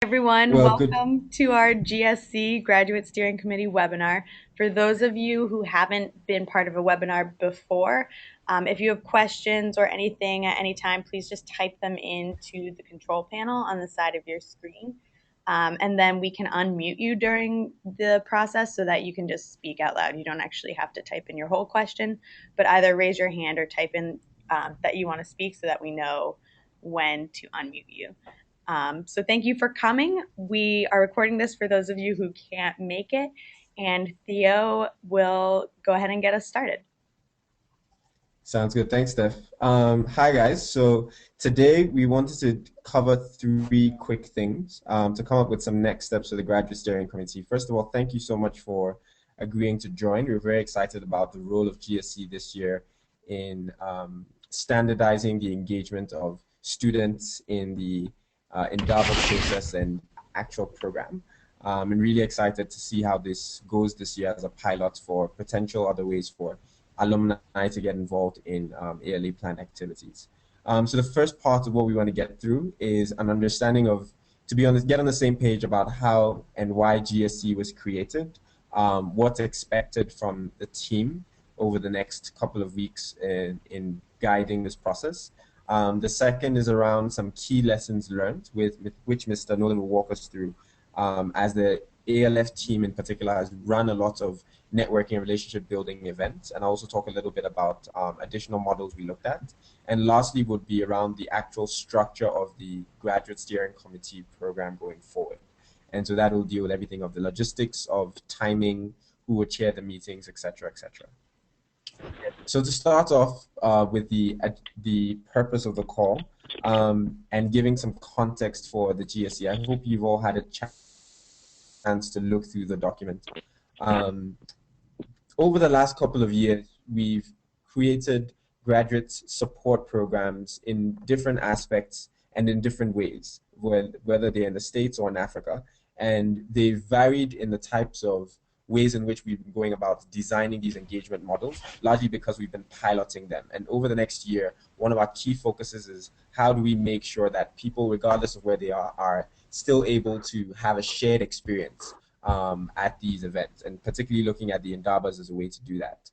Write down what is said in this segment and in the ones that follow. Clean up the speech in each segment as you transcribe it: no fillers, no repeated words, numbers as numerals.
Everyone, Well, good. welcome to our GSC Graduate Steering Committee webinar. For those of you who haven't been part of a webinar before, if you have questions or anything at any time, please just type them into the control panel on the side of your screen. And then we can unmute you during the process so that you can just speak out loud. You don't actually have to type in your whole question, but either raise your hand or type in that you want to speak so that we know when to unmute you. So thank you for coming. We are recording this for those of you who can't make it, and Theo will go ahead and get us started. Sounds good. Thanks, Steph. Hi, guys. So today we wanted to cover three quick things to come up with some next steps for the Graduate Steering Committee. First of all, thank you so much for agreeing to join. We're very excited about the role of GSC this year in standardizing the engagement of students in the Indaba process and actual program. And really excited to see how this goes this year as a pilot for potential other ways for alumni to get involved in ALA plan activities. So the first part of what we want to get through is an understanding of, to be honest, get on the same page about how and why GSC was created, what's expected from the team over the next couple of weeks in guiding this process. The second is around some key lessons learned, with which Mr. Nolan will walk us through, as the ALF team in particular has run a lot of networking and relationship building events, and I'll also talk a little bit about additional models we looked at. And lastly would be around the actual structure of the graduate steering committee program going forward. And so that will deal with everything of the logistics of timing, who would chair the meetings, etc., etc. So to start off with the purpose of the call, and giving some context for the GSE, I hope you've all had a chance to look through the document. Um, Over the last couple of years, we've created graduate support programs in different aspects and in different ways, whether they're in the States or in Africa. And they've varied in the types of ways in which we've been going about designing these engagement models, largely because we've been piloting them. And over the next year, one of our key focuses is how do we make sure that people, regardless of where they are still able to have a shared experience at these events, and particularly looking at the Indabas as a way to do that.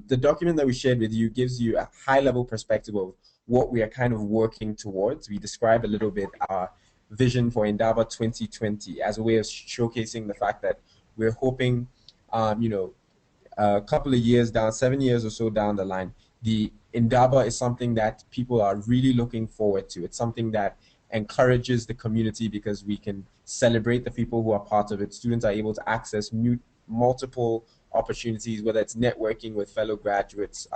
The document that we shared with you gives you a high-level perspective of what we are kind of working towards. We describe a little bit our vision for Indaba 2020 as a way of showcasing the fact that we're hoping, a couple of years down, 7 years or so down the line, the Indaba is something that people are really looking forward to. It's something that encourages the community because we can celebrate the people who are part of it. Students are able to access multiple opportunities, whether it's networking with fellow graduates,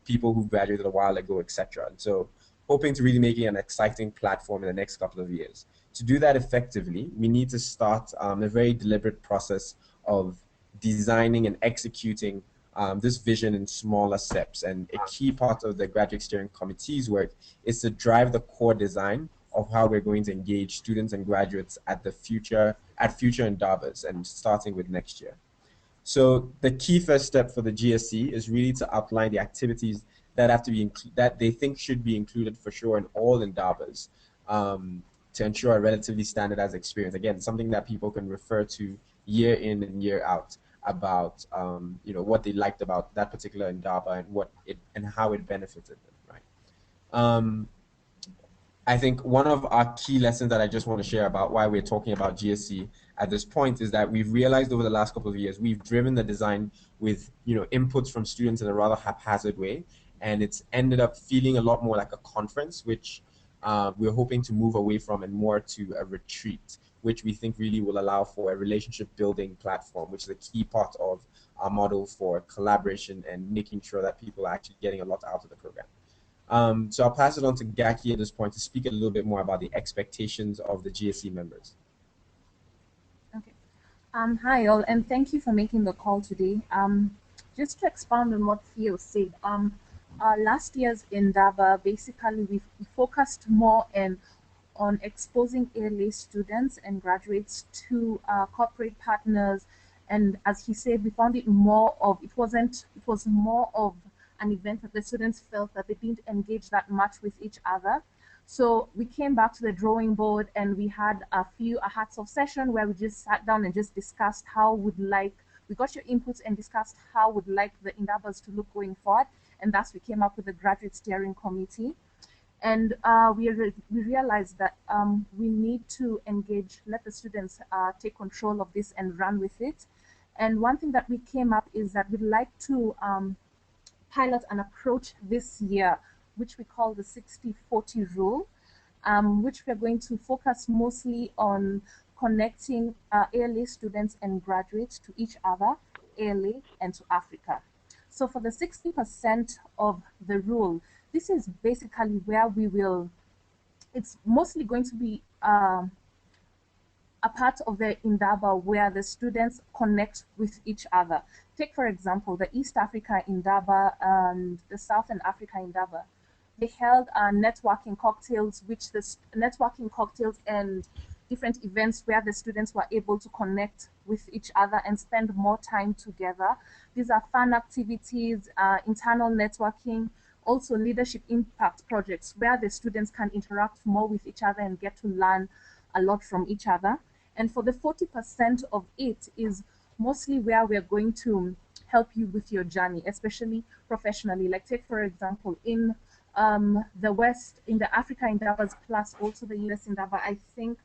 people who graduated a while ago, etc. And so hoping to really make it an exciting platform in the next couple of years. To do that effectively, we need to start a very deliberate process of designing and executing this vision in smaller steps. And a key part of the graduate steering committee's work is to drive the core design of how we're going to engage students and graduates at future Indabas, and starting with next year. So the key first step for the GSC is really to outline the activities that have to be that they think should be included for sure in all Indabas, to ensure a relatively standardized experience. Again, something that people can refer to year in and year out about what they liked about that particular Indaba and how it benefited them, right? I think one of our key lessons that I just want to share about why we're talking about GSC at this point is that we've realized over the last couple of years we've driven the design with inputs from students in a rather haphazard way, and it's ended up feeling a lot more like a conference, which we're hoping to move away from and more to a retreat, which we think really will allow for a relationship building platform, which is a key part of our model for collaboration and making sure that people are actually getting a lot out of the program. So I'll pass it on to Gaki at this point to speak a little bit more about the expectations of the GSE members. Okay. Hi all, and thank you for making the call today. Just to expand on what Theo said, last year's Indaba, basically we focused more on exposing ALA students and graduates to corporate partners, and as he said, we found it was more of an event that the students felt that they didn't engage that much with each other. So we came back to the drawing board and we had a few a hats off session where we just sat down and just discussed how would like we got your inputs and discussed how would like the Indabas to look going forward, and thus we came up with the graduate steering committee. And we realized that we need to engage, let the students take control of this and run with it. And one thing that we came up is that we'd like to pilot an approach this year, which we call the 60-40 rule, which we're going to focus mostly on connecting ALA students and graduates to each other, ALA, and to Africa. So for the 60% of the rule, this is basically where we will, it's mostly going to be a part of the Indaba where the students connect with each other. Take, for example, the East Africa Indaba and the Southern Africa Indaba. They held networking cocktails, which the networking cocktails and different events where the students were able to connect with each other and spend more time together. These are fun activities, internal networking, also leadership impact projects where the students can interact more with each other and get to learn a lot from each other. And for the 40% of it is mostly where we're going to help you with your journey, especially professionally. Like take, for example, in the West, in the Africa Indabas plus also the US Indaba, I think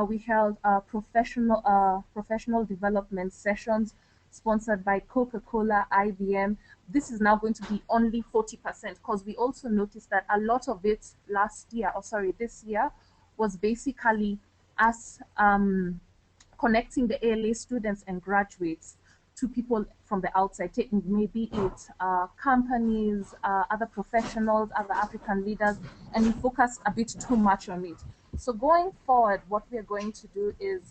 we held professional development sessions sponsored by Coca-Cola, IBM. This is now going to be only 40% because we also noticed that a lot of it this year was basically us connecting the ALA students and graduates to people from the outside, maybe it companies, other professionals, other African leaders, and we focus a bit too much on it. So going forward, what we're going to do is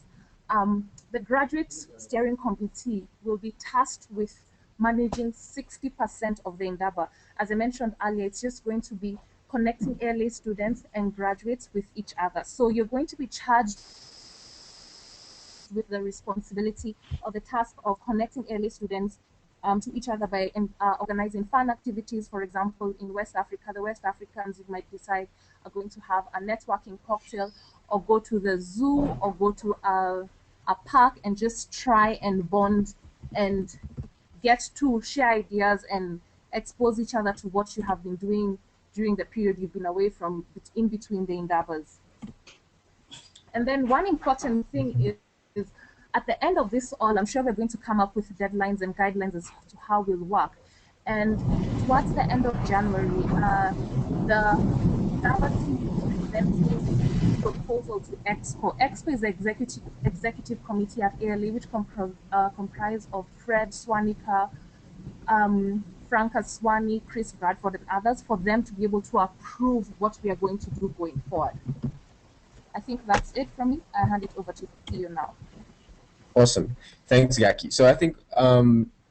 the graduate steering committee will be tasked with managing 60% of the Indaba. As I mentioned earlier, it's just going to be connecting ALA students and graduates with each other. So you're going to be charged with the responsibility or the task of connecting ALA students to each other by organizing fun activities. For example, in West Africa, the West Africans, you might decide, are going to have a networking cocktail or go to the zoo or go to a park and just try and bond and get to share ideas and expose each other to what you have been doing during the period you've been away from in between the Indabas. And then one important thing is at the end of this all, I'm sure we're going to come up with deadlines and guidelines as to how we'll work. And towards the end of January, the Indaba team will be presenting proposal to Expo. Expo is the executive committee at ALA, which comprise of Fred Swanika, Franca Swani, Chris Bradford, and others, for them to be able to approve what we are going to do going forward. I think that's it from me. I hand it over to you now. Awesome. Thanks, Gaki. So I think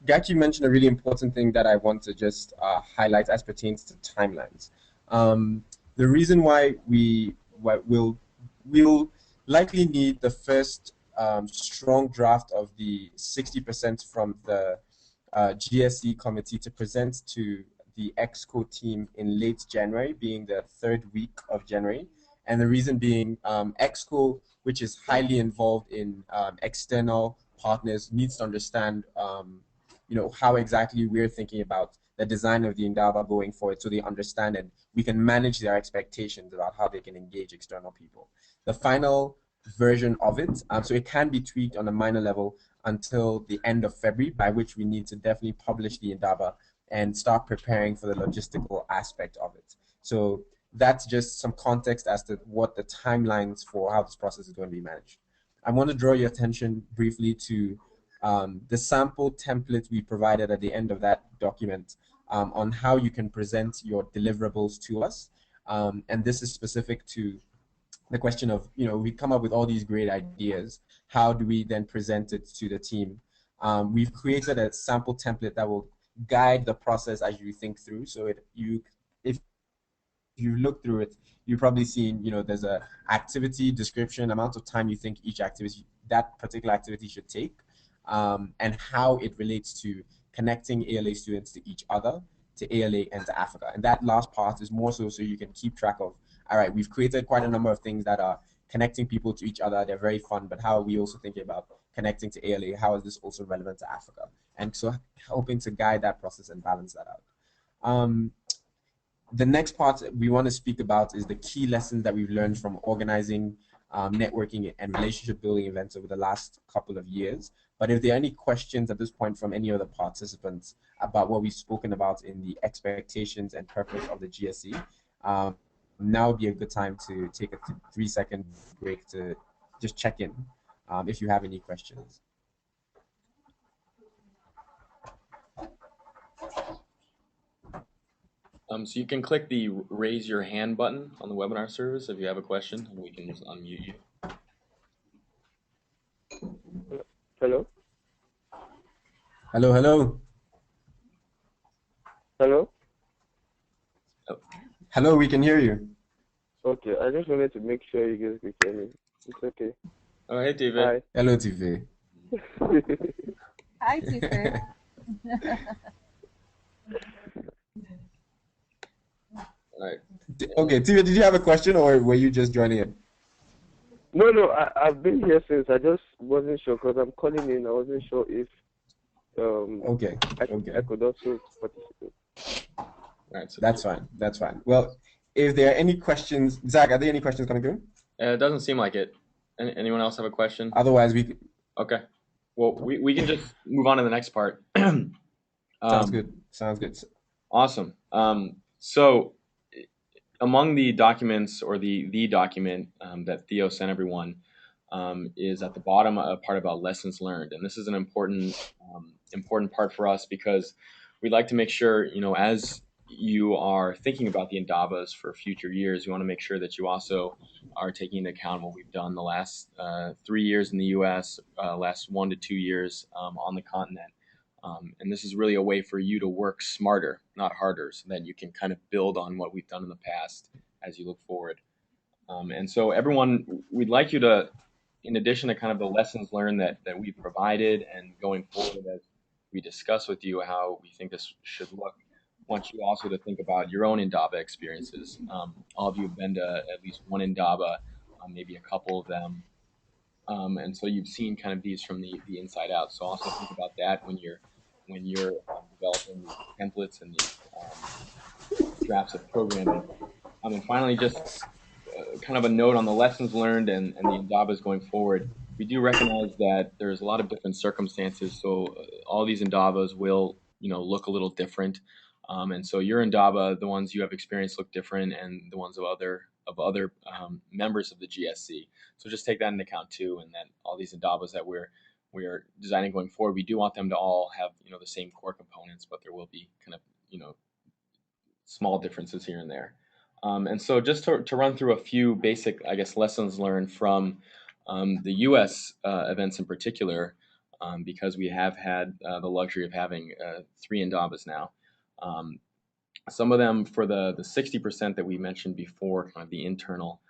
Gaki mentioned a really important thing that I want to just highlight as pertains to timelines. The reason why we'll likely need the first strong draft of the 60% from the GSC committee to present to the EXCO team in late January, being the third week of January. And the reason being EXCO, which is highly involved in external partners, needs to understand how exactly we're thinking about the design of the Indaba going forward, so they understand and we can manage their expectations about how they can engage external people. The final version of it, so it can be tweaked on a minor level until the end of February, by which we need to definitely publish the Indaba and start preparing for the logistical aspect of it. So that's just some context as to what the timelines for how this process is going to be managed. I want to draw your attention briefly to the sample template we provided at the end of that document on how you can present your deliverables to us. And this is specific to the question of, we come up with all these great ideas. How do we then present it to the team? We've created a sample template that will guide the process as you think through. So if you look through it, you've probably seen, there's a activity description, amount of time you think that particular activity should take, and how it relates to connecting ALA students to each other, to ALA and to Africa. And that last part is more so you can keep track of all right, we've created quite a number of things that are connecting people to each other. They're very fun, but how are we also thinking about connecting to ALA? How is this also relevant to Africa? And so hoping to guide that process and balance that out. The next part we want to speak about is the key lessons that we've learned from organizing networking and relationship building events over the last couple of years. But if there are any questions at this point from any of the participants about what we've spoken about in the expectations and purpose of the GSE, now would be a good time to take a 3-second break to just check in if you have any questions. So you can click the raise your hand button on the webinar service if you have a question, and we can just unmute you. Hello? Hello, hello. Hello? Hello, we can hear you. Okay, I just wanted to make sure you guys could hear me. It's okay. Oh, hey, TV. Hi. Hello, TV. Hi, Tife. All right. Okay, TV, did you have a question or were you just joining in? No, I've been here since. I just wasn't sure because I'm calling in. I wasn't sure if Okay. I could also participate. All right. So That's fine. That's fine. Well, if there are any questions, Zach, are there any questions coming through? it doesn't seem like it. Anyone else have a question? Otherwise, we Okay. Well, we can just move on to the next part. sounds good. Sounds good. Awesome. So among the documents or the document that Theo sent everyone is at the bottom a part about lessons learned, and this is an important part for us because we'd like to make sure, as you are thinking about the Indabas for future years, you want to make sure that you also are taking into account what we've done the last 3 years in the U.S., last 1 to 2 years on the continent. And this is really a way for you to work smarter, not harder, so that you can kind of build on what we've done in the past as you look forward. And so everyone, we'd like you to, in addition to kind of the lessons learned that we provided and going forward as we discuss with you how we think this should look, want you also to think about your own Indaba experiences. All of you have been to at least one Indaba, maybe a couple of them. And so you've seen kind of these from the inside out. So also think about that when you're developing these templates and these drafts of programming. And finally, just kind of a note on the lessons learned and the Indabas going forward. We do recognize that there's a lot of different circumstances. So all these Indabas will, look a little different. And so your Indaba, the ones you have experienced look different, and the ones of other members of the GSC. So just take that into account too, and then all these Indabas that we're designing going forward, we do want them to all have the same core components, but there will be kind of small differences here and there. And so just to run through a few basic, I guess, lessons learned from the U.S. Events in particular, because we have had the luxury of having 3 Indabas now. Some of them for the 60% that we mentioned before, kind of the internal,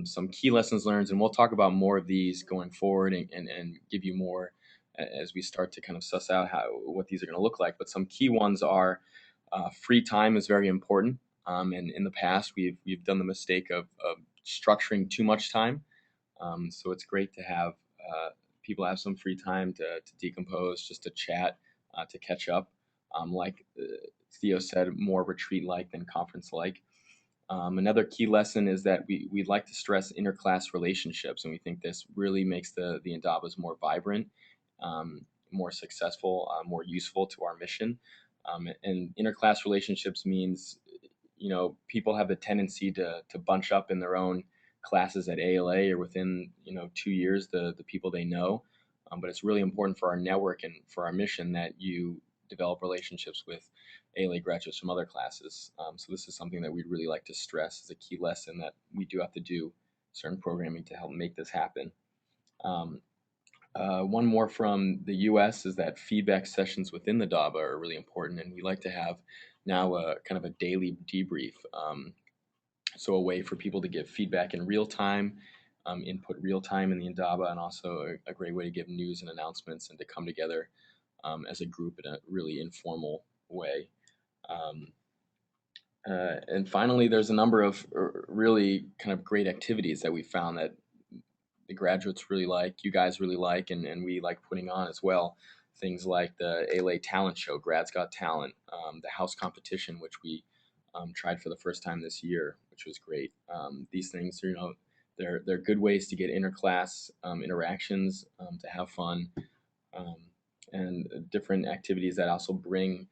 some key lessons learned, and we'll talk about more of these going forward and give you more as we start to kind of suss out what these are going to look like. But some key ones are free time is very important. And in the past, we've done the mistake of structuring too much time. So it's great to have people have some free time to decompose, just to chat, to catch up. Like Theo said, more retreat-like than conference-like. Another key lesson is that we'd like to stress interclass relationships, and we think this really makes the Indabas more vibrant, more successful, more useful to our mission. And interclass relationships means, people have the tendency to bunch up in their own classes at ALA or within, 2 years, the people they know. But it's really important for our network and for our mission that you develop relationships with ALA graduates from other classes. So this is something that we'd really like to stress as a key lesson, that we do have to do certain programming to help make this happen. One more from the US is that feedback sessions within the DABA are really important, and we like to have now kind of a daily debrief. So a way for people to give feedback in real time, input real time in the Indaba, and also a great way to give news and announcements and to come together as a group in a really informal way. And finally, there's a number of really kind of great activities that we found that the graduates really like, you guys really like, and we like putting on as well. Things like the ALA Talent Show, Grads Got Talent, the house competition, which we tried for the first time this year, which was great. These things, they're good ways to get interclass interactions, to have fun, um, and different activities that also bring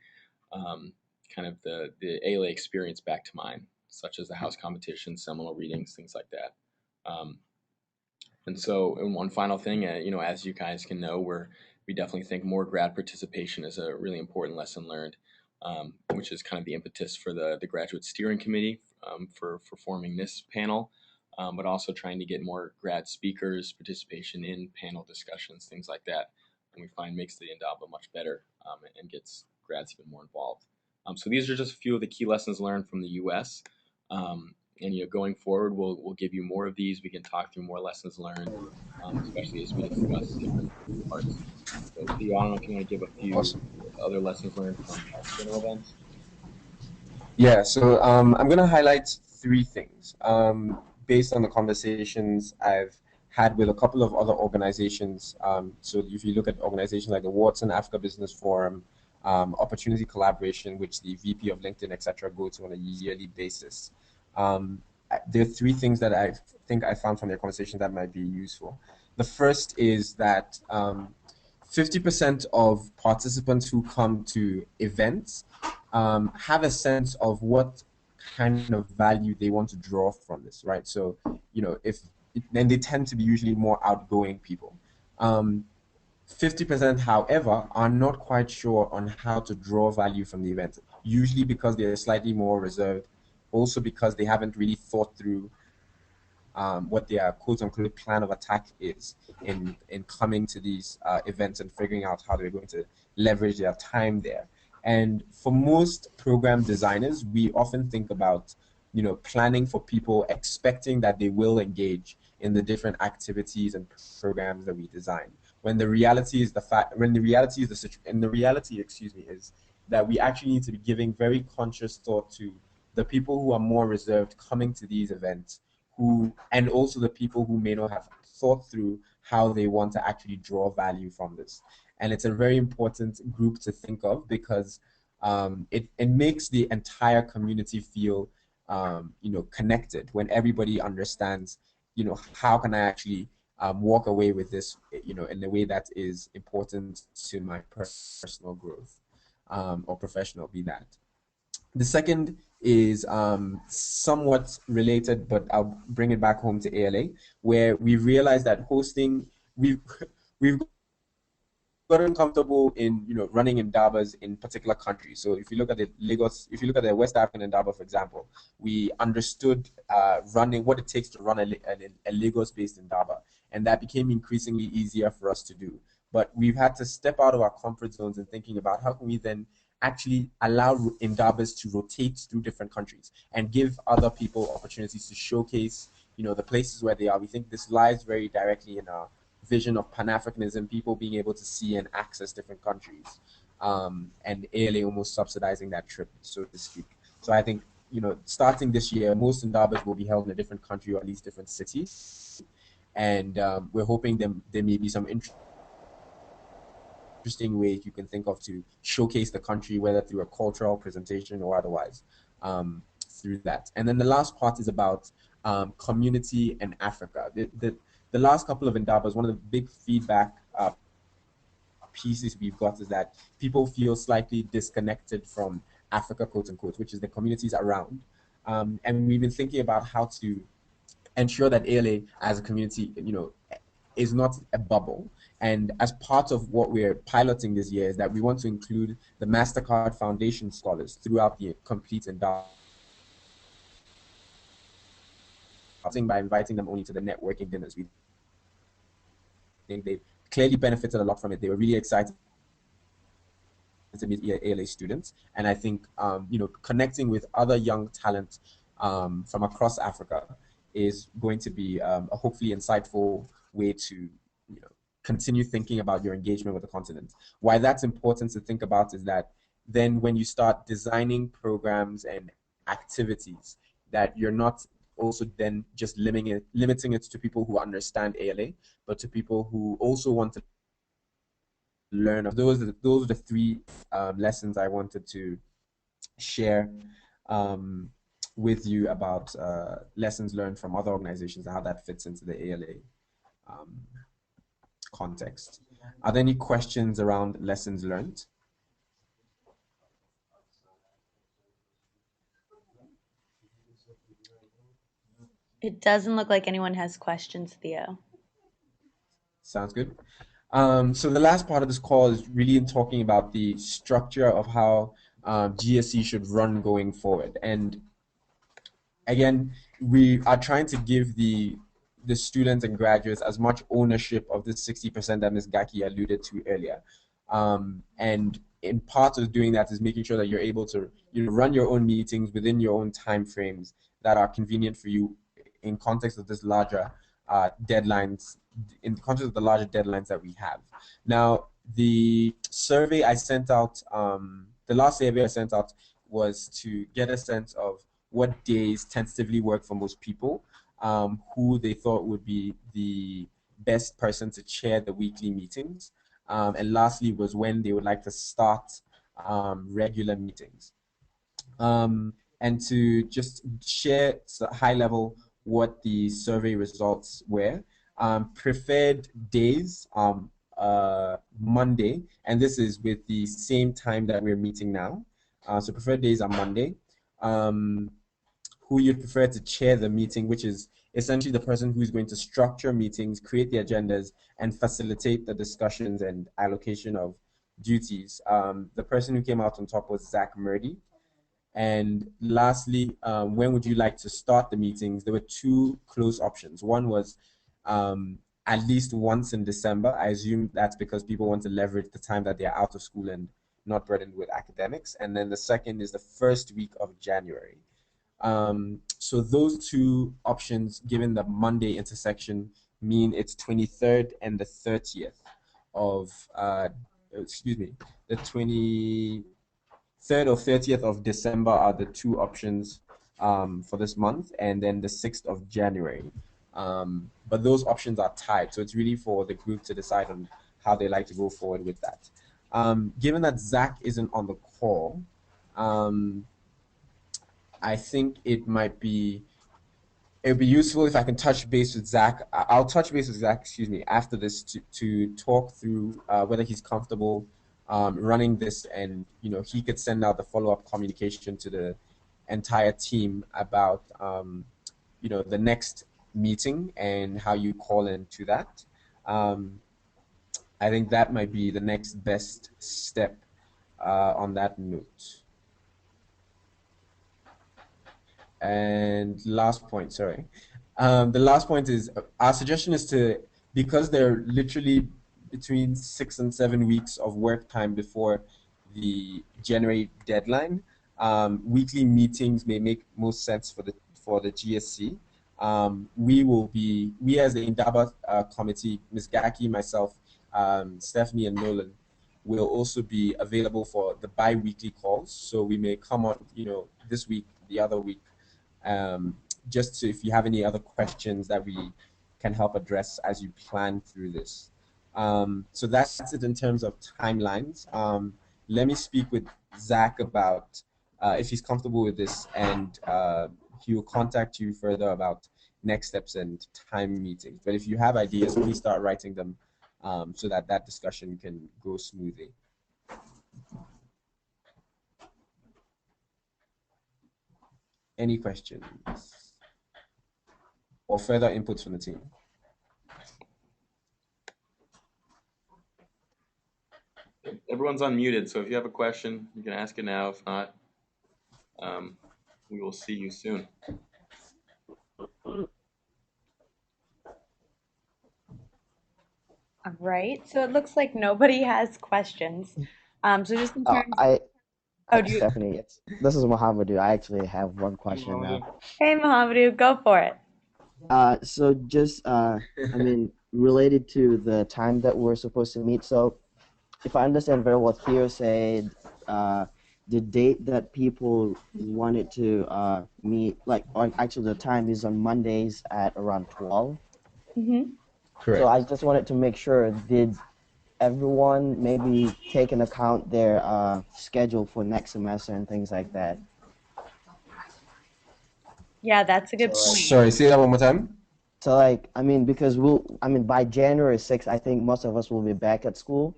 um, kind of the ALA experience back to mind, such as the house competition, seminal readings, things like that. Um, and so, and one final thing, as you guys can know, we definitely think more grad participation is a really important lesson learned, which is kind of the impetus for the graduate steering committee, for forming this panel, but also trying to get more grad speakers, participation in panel discussions, things like that. And we find makes the Indaba much better, and gets grads even more involved. So these are just a few of the key lessons learned from the U.S. And going forward, we'll give you more of these. We can talk through more lessons learned, especially as we discuss different parts. So, Theo, I don't know if you want to give a few Awesome. other lessons learned from external events. Yeah, so I'm going to highlight three things based on the conversations I've had with a couple of other organizations. So if you look at organizations like the Wharton Africa Business Forum, Opportunity Collaboration, which the VP of LinkedIn, etc., go to on a yearly basis. There are three things that I think I found from their conversation that might be useful. The first is that 50% of participants who come to events have a sense of what kind of value they want to draw from this, right? So, if then they tend to be usually more outgoing people. 50%, however, are not quite sure on how to draw value from the event, usually because they're slightly more reserved, also because they haven't really thought through what their quote unquote plan of attack is in coming to these events and figuring out how they're going to leverage their time there. And for most program designers, we often think about planning for people, expecting that they will engage in the different activities and programs that we design. When the reality is is that we actually need to be giving very conscious thought to the people who are more reserved coming to these events, and also the people who may not have thought through how they want to actually draw value from this. And it's a very important group to think of because it makes the entire community feel connected when everybody understands how can I actually walk away with this in a way that is important to my personal growth, or professional, be that. The second is somewhat related, but I'll bring it back home to ALA, where we realized that we've we've gotten comfortable in running indabas in particular countries. So if you look at the West African indaba, for example, we understood running what it takes to run a Lagos-based indaba, and that became increasingly easier for us to do. But we've had to step out of our comfort zones and thinking about how can we then actually allow indabas to rotate through different countries and give other people opportunities to showcase the places where they are. We think this lies very directly in our vision of Pan-Africanism, people being able to see and access different countries, and ALA almost subsidizing that trip, so to speak. So I think, starting this year, most Indabas will be held in a different country or at least different city. And we're hoping there may be some interesting ways you can think of to showcase the country, whether through a cultural presentation or otherwise, through that. And then the last part is about community and Africa. The last couple of Indabas, one of the big feedback pieces we've got is that people feel slightly disconnected from Africa, quote unquote, which is the communities around. And we've been thinking about how to ensure that ALA as a community, is not a bubble. And as part of what we're piloting this year is that we want to include the MasterCard Foundation scholars throughout the complete Indaba, by inviting them only to the networking dinners. We think they clearly benefited a lot from it. They were really excited to meet ALA students, and I think connecting with other young talent from across Africa is going to be a hopefully insightful way to continue thinking about your engagement with the continent. Why that's important to think about is that then when you start designing programs and activities, that you're not also then just limiting it to people who understand ALA, but to people who also want to learn. Those are the three lessons I wanted to share um, with you about lessons learned from other organizations and how that fits into the ALA um, context. Are there any questions around lessons learned? It doesn't look like anyone has questions, Theo. Sounds good. So the last part of this call is really talking about the structure of how GSC should run going forward. And again, we are trying to give the students and graduates as much ownership of the 60% that Ms. Gaki alluded to earlier. And in part of doing that is making sure that you're able to run your own meetings within your own time frames that are convenient for you in context of this larger deadlines, in the context of the larger deadlines that we have. Now, the survey I sent out, the last survey I sent out was to get a sense of what days tentatively work for most people, who they thought would be the best person to chair the weekly meetings. And lastly was when they would like to start regular meetings. And to just share high level what the survey results were. Preferred days, Monday, and this is with the same time that we're meeting now. So preferred days are Monday. Who you'd prefer to chair the meeting, which is essentially the person who's going to structure meetings, create the agendas, and facilitate the discussions and allocation of duties. The person who came out on top was Zach Murdy. And lastly, when would you like to start the meetings? There were two close options. One was at least once in December. I assume that's because people want to leverage the time that they're out of school and not burdened with academics. And then the second is the first week of January. So those two options, given the Monday intersection, mean it's 23rd and the 30th of, the 23rd or 30th of December are the two options for this month, and then the 6th of January. But those options are tied, so it's really for the group to decide on how they like to go forward with that. Given that Zach isn't on the call, I think it would be useful if I can touch base with Zach. I'll touch base with Zach, after this to talk through whether he's comfortable running this, and he could send out the follow-up communication to the entire team about the next meeting and how you call into that. I think that might be the next best step on that note. And last point, sorry. The last point is our suggestion is because they're literally between 6 and 7 weeks of work time before the January deadline, weekly meetings may make most sense for the GSC. We as the Indaba committee, Ms. Gaki, myself, Stephanie, and Nolan, will also be available for the bi-weekly calls. So we may come on, this week, the other week, just if you have any other questions that we can help address as you plan through this. So that's it in terms of timelines. Let me speak with Zach about if he's comfortable with this, and he will contact you further about next steps and time meetings. But if you have ideas, please start writing them so that discussion can go smoothly. Any questions or further inputs from the team? Everyone's unmuted, so if you have a question, you can ask it now. If not, we will see you soon. All right, so it looks like nobody has questions. So just in terms, Stephanie, this is Mohammed. I actually have one question now. Hey, Mohammed, go for it. So just, related to the time that we're supposed to meet. So if I understand very well, Theo said the date that people wanted to meet, like, or actually the time is on Mondays at around 12. Mm-hmm. So Correct. I just wanted to make sure, did everyone maybe take into account their schedule for next semester and things like that? Yeah, that's a So good like, point. Sorry, say that one more time. so like, I mean, because by January 6th, I think most of us will be back at school.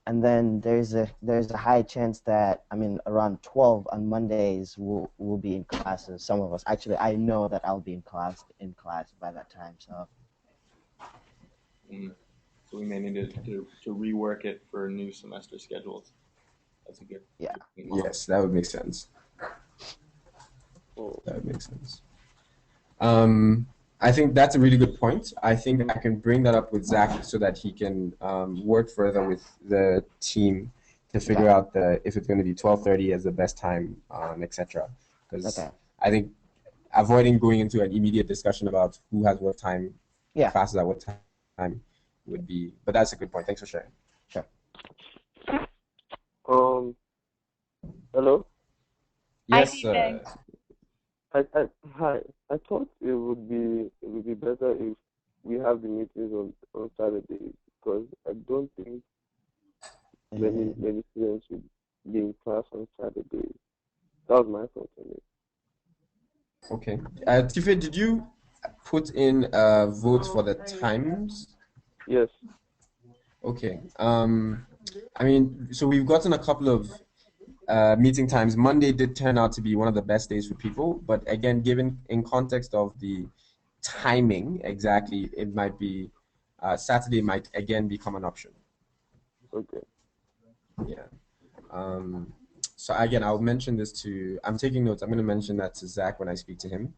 And then there's a high chance that, I mean, around 12 on Mondays we'll be in classes. Some of us, actually, I know that I'll be in class by that time. So Mm. So we may need to rework it for new semester schedules. That's a good, yeah. good thing. Yes, that would make sense. Oh, That would make sense. I think that's a really good point. I think I can bring that up with Zach so that he can work further with the team to figure Okay. out if it's going to be 12:30 as the best time, etc. Because Okay. I think avoiding going into an immediate discussion about who has what time, Yeah. classes at what time would be. But that's a good point. Thanks for sharing. Sure. um, hello. Hi, Yes. TJ. Hi. I thought it would be better if we have the meetings on Saturdays, because I don't think many students would be in class on Saturdays. That was my thought on it. Okay. Tife, did you put in votes for the times? Yes. Okay. I mean, so we've gotten a couple of meeting times. Monday did turn out to be one of the best days for people, but again, given in context of the timing exactly, it might be Saturday might again become an option. Okay. Yeah. Um, so again, I'll mention this to. I'm taking notes. I'm going to mention that to Zach when I speak to him,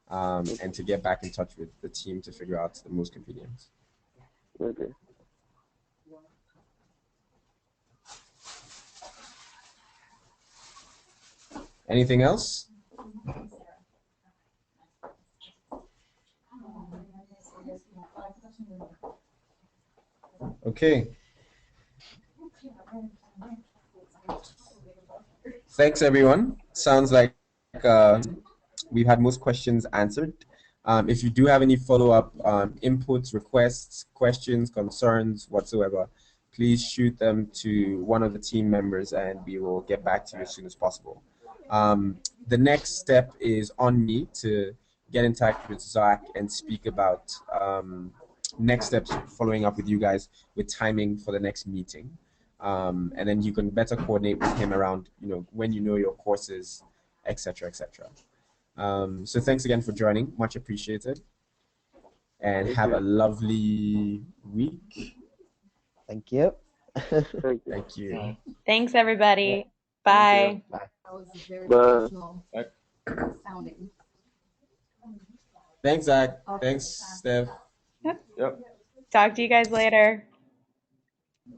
and Okay. to get back in touch with the team to figure out the most convenient. Okay. Anything else? Okay. Thanks, everyone. Sounds like uh, we've had most questions answered. If you do have any follow-up inputs, requests, questions, concerns whatsoever, please shoot them to one of the team members and we will get back to you as soon as possible. The next step is on me to get in touch with Zach and speak about next steps following up with you guys with timing for the next meeting. And then you can better coordinate with him around, when you know your courses, etc., etc. So thanks again for joining. Much appreciated. And Thank have a you. lovely week. Thank you. Thank you. Thank you. Okay. Thanks, Yeah. everybody. Thank you. Bye. Bye. That was very Bye. professional Bye. sounding. Thanks, Zach. Okay. Thanks, Steph. Yep. Yep. Talk to you guys later.